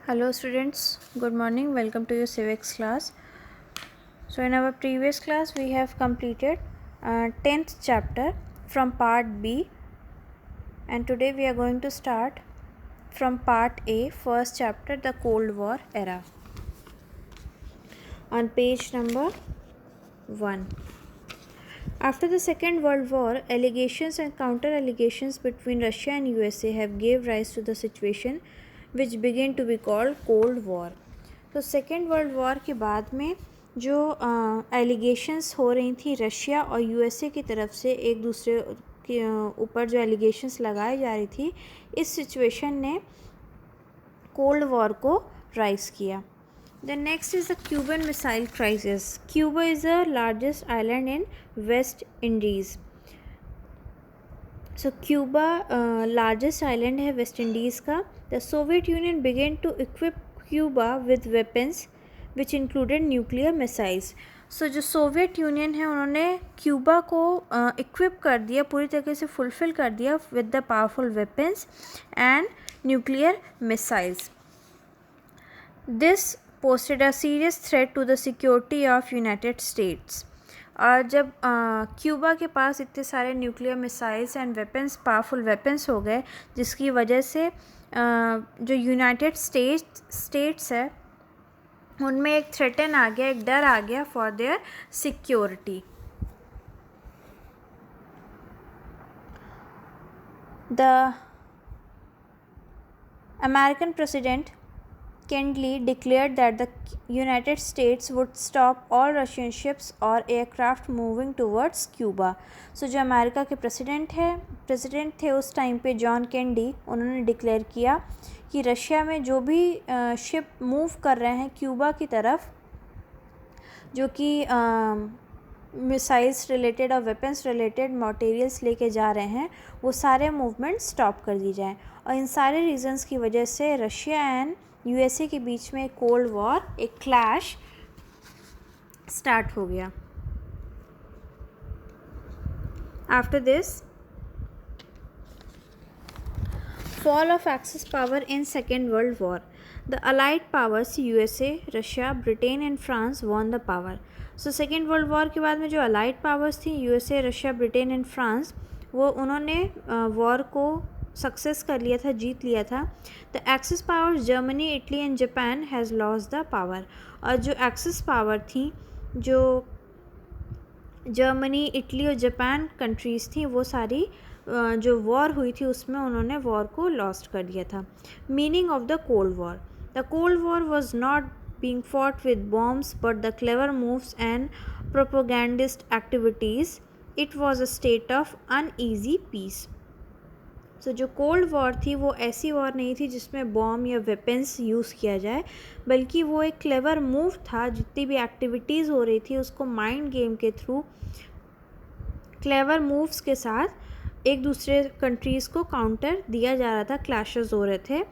Hello students, good morning. Welcome to your civics class. So in our previous class we have completed 10th chapter from part B, and today we are going to start from part A, first chapter, the Cold War era, on page number 1. After the Second World War, allegations and counter-allegations between Russia and USA have gave rise to the situation which began to be called Cold War. तो second world war के बाद में जो allegations हो रही थी Russia और USA की तरफ से एक दूसरे के ऊपर जो एलिगेशंस लगाई जा रही थी, इस सिचुएशन ने कोल्ड वॉर को राइज किया. The next is the Cuban Missile Crisis. Cuba is the largest island in West Indies. So Cuba largest island है West Indies का. The Soviet Union began to equip Cuba with weapons which included nuclear missiles. So जो Soviet union है उन्होंने Cuba को equip कर दिया, पूरी तरीके से फुलफ़िल कर दिया with the powerful weapons and nuclear missiles. This posed a serious threat to the security of United States. और जब क्यूबा के पास इतने सारे nuclear missiles and weapons, powerful weapons हो गए, जिसकी वजह से जो यूनाइटेड स्टेट्स है उनमें एक थ्रेटन आ गया, एक डर आ गया for their security. The American president Kennedy declared that the United States would stop all Russian ships or aircraft moving towards Cuba. So जो अमेरिका के प्रेसिडेंट थे उस टाइम पे जॉन केनेडी, उन्होंने डिक्लेयर किया कि रशिया में जो भी शिप मूव कर रहे हैं क्यूबा की तरफ, जो कि मिसाइल्स रिलेटेड और वेपन्स रिलेटेड मटेरियल्स लेके जा रहे हैं, वो सारे मूवमेंट स्टॉप कर दी जाएँ. और इन सारे रीजंस की वजह से रशिया एंड यूएसए के बीच में कोल्ड वॉर, एक क्लैश स्टार्ट हो गया. After this, fall of axis power in second world war. The allied powers USA, Russia, Britain and France won the power. So second world war के बाद में जो allied powers थी, USA, Russia, Britain and France, वो उन्होंने war को success कर लिया था, जीत लिया था. The axis powers Germany, Italy and Japan has lost the power. और जो एक्सिस पावर थी, जो जर्मनी, इटली और जापान कंट्रीज़ थी, वो सारी जो वॉर हुई थी उसमें उन्होंने वॉर को लॉस्ट कर दिया था. Meaning of the cold war. The cold war was not being fought with bombs but the clever moves and propagandist activities. It was a state of uneasy peace. So जो cold war थी वो ऐसी war नहीं थी जिसमें bomb या weapons use किया जाए, बल्कि वो एक क्लेवर मूव था. जितनी भी एक्टिविटीज़ हो रही थी उसको माइंड गेम के थ्रू, क्लेवर मूव्स के साथ एक दूसरे कंट्रीज़ को काउंटर दिया जा रहा था, क्लैशेस हो रहे थे.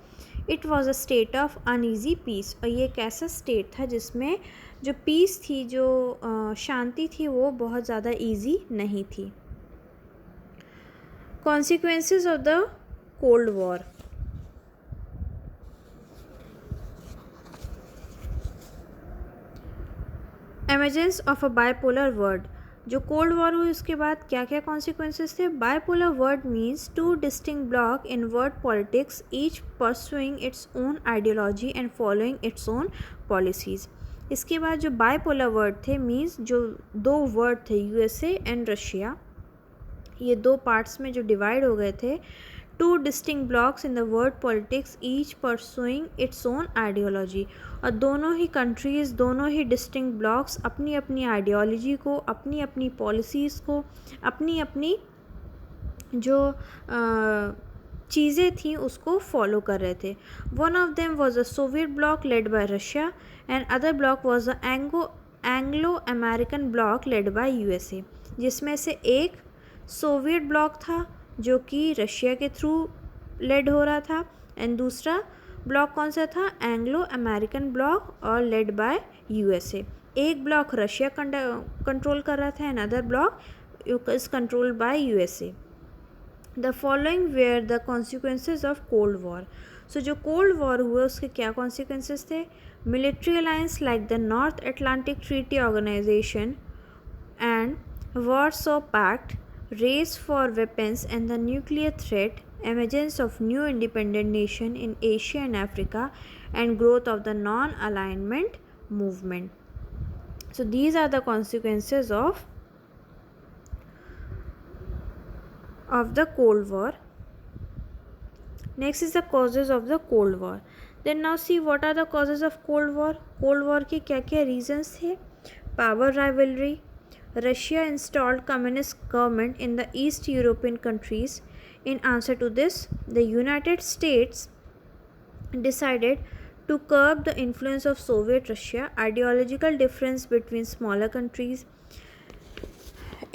It was a state of uneasy peace. और ये एक ऐसा स्टेट था जिसमें जो पीस थी, जो शांति थी, वो बहुत ज़्यादा ईजी नहीं थी. Consequences of the Cold War. Emergence of a bipolar world. जो कोल्ड वॉर हुई उसके बाद क्या क्या कॉन्सिक्वेंसेस थे. Bipolar word means two distinct block in world politics, each pursuing its own ideology and following its own policies. इसके बाद जो बाइपोलर वर्ड थे मीन्स जो दो वर्ड थे यूएसए एंड रशिया, ये दो पार्ट्स में जो डिवाइड हो गए थे. Two distinct blocks in the world politics, each pursuing its own ideology. और दोनों ही कंट्रीज़, दोनों ही डिस्टिंक्ट ब्लॉक्स अपनी अपनी आइडियोलॉजी को, अपनी अपनी पॉलिसीज़ को, अपनी अपनी जो चीज़ें थी उसको फॉलो कर रहे थे. One of them was a Soviet block led by Russia and other block was a Anglo American block lead USA USA. जिसमें से एक सोवियत ब्लॉक था जो कि रशिया के थ्रू लेड हो रहा था, एंड दूसरा ब्लॉक कौन सा था, एंग्लो अमेरिकन ब्लॉक और लेड बाय यूएसए. एक ब्लॉक रशिया कंट्रोल कर रहा था and other block is controlled by USA. The following were the consequences of Cold War. सो जो कोल्ड वॉर हुए उसके क्या कॉन्सिक्वेंसेस थे? Military alliance like the North Atlantic Treaty Organisation and Warsaw Pact, race for weapons and the nuclear threat, emergence of new independent nation in Asia and Africa, and growth of the non-alignment movement. So these are the consequences of the Cold War. Next is the causes of the Cold War. Then now see what are the causes of Cold War. Cold War के क्या क्या reasons थे? Power rivalry. Russia installed communist government in the East European countries. In answer to this, the United States decided to curb the influence of Soviet Russia. Ideological difference between smaller countries.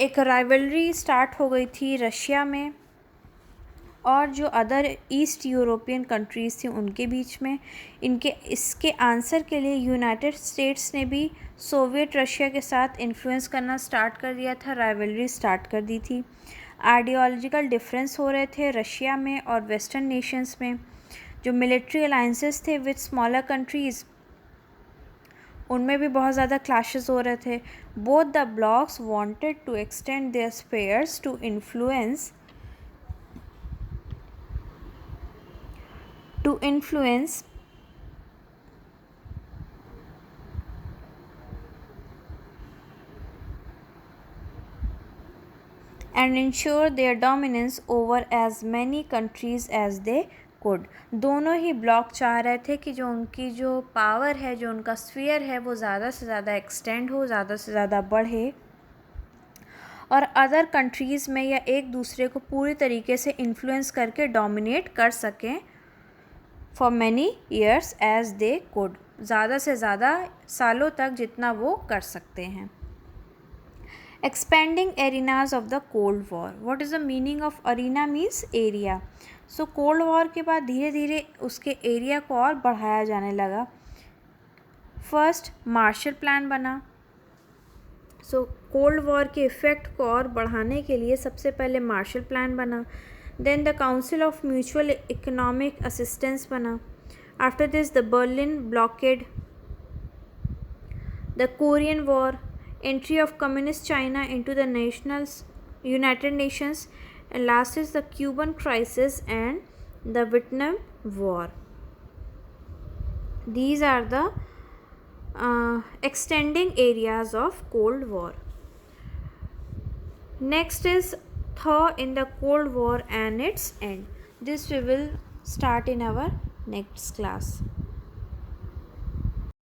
एक rivalry start हो गई थी Russia में और जो other east European countries थी उनके बीच में. इसके आंसर के लिए यूनाइटेड स्टेट्स ने भी सोवियत रशिया के साथ इन्फ्लुएंस करना स्टार्ट कर दिया था, राइवलरी स्टार्ट कर दी थी. आइडियोलॉजिकल डिफरेंस हो रहे थे रशिया में और वेस्टर्न नेशंस में. जो मिलिट्री अलाइंसेस थे विद स्मॉलर कंट्रीज़ उनमें भी बहुत ज़्यादा क्लैशेस हो रहे थे. Both the blocks wanted to extend their spheres to influence and ensure their dominance over as many countries as they could. दोनों ही ब्लॉक चाह रहे थे कि जो उनकी जो पावर है, जो उनका स्फीयर है, वो ज़्यादा से ज़्यादा एक्सटेंड हो, ज़्यादा से ज़्यादा बढ़े और अदर कंट्रीज़ में या एक दूसरे को पूरी तरीके से इन्फ्लुएंस करके डोमिनेट कर सकें for many years as they could, ज़्यादा से ज़्यादा सालों तक जितना वो कर सकते हैं. Expanding arenas of the Cold War. What is the meaning of arena? Means area. So Cold War के बाद धीरे धीरे उसके एरिया को और बढ़ाया जाने लगा. फर्स्ट मार्शल प्लान बना. सो कोल्ड वॉर के इफ़ेक्ट को और बढ़ाने के लिए सबसे पहले मार्शल प्लान बना. Then the council of mutual economic assistance बना. After this the Berlin blockade, the Korean war, entry of communist China into the United Nations, and last is the Cuban crisis and the Vietnam War. These are the extending areas of Cold War. Next is thaw in the Cold War and its end. This we will start in our next class.